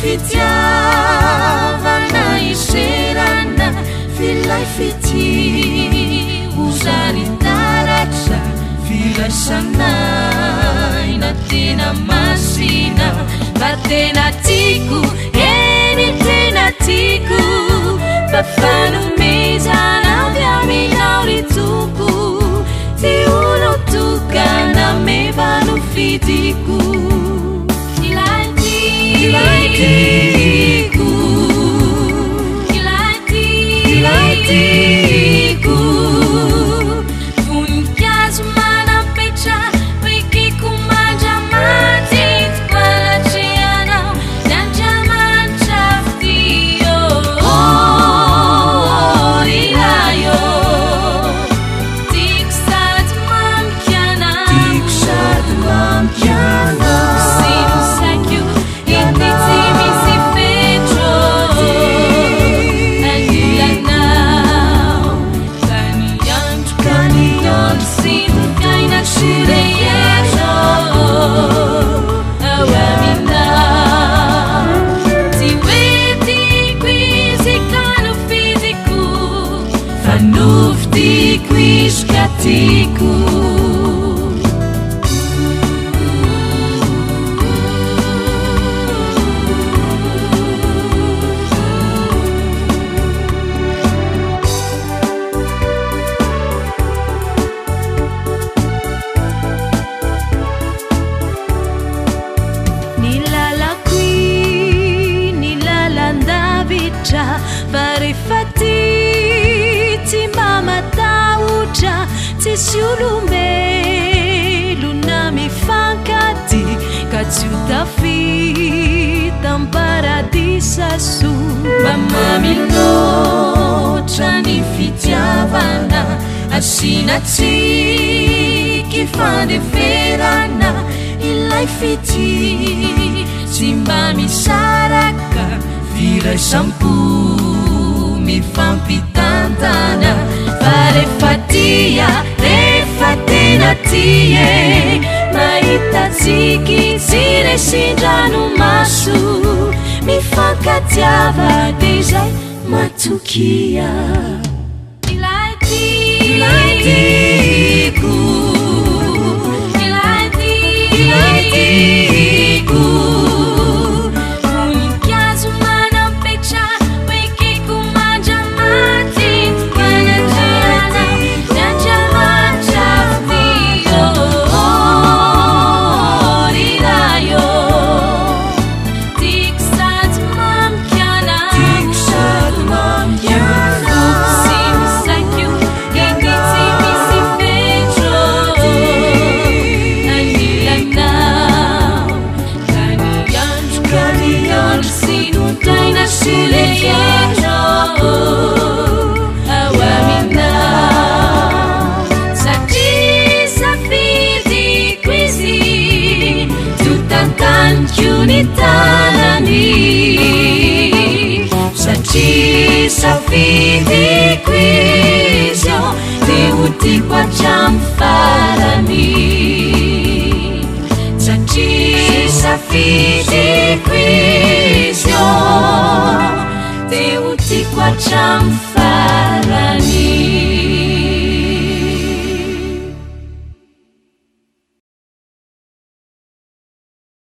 fitiavana iserana filay fity uzaritaratra firasanaina tena masina fa tena tiako eny tena tiako fa fanomezana avy aminao ry toko ty olo tokana mevano fitiko Ilaitiku voninkazo manampetra oekeko mandramaty tpalatrianao Nandriamanitra fitio ilayo tiako sady mampiana sinosakio ety tsy misy fetro andilanao kaniandro sinokaina sireero ao aminao tsy hoe tiako izy ka no fiziko fa nofitiko izy ka tiako fa rehefa ty mamatahotra tsisy olombelona mifankaty ka tsy ho tafita am-paradisa so mba mamiloatra ny fitiavana asina tsiky fandeferana ilay fity tsy mba misaraka viraisampo mifampitantana fa rehefa tena tie mahitatsiky tsy resindrano maso mifankatiava de zay matokia ilaitiku safidiko izy dia ho tiako hatramin'ny farany satria safidiko izy dia ho tiako hatramin'ny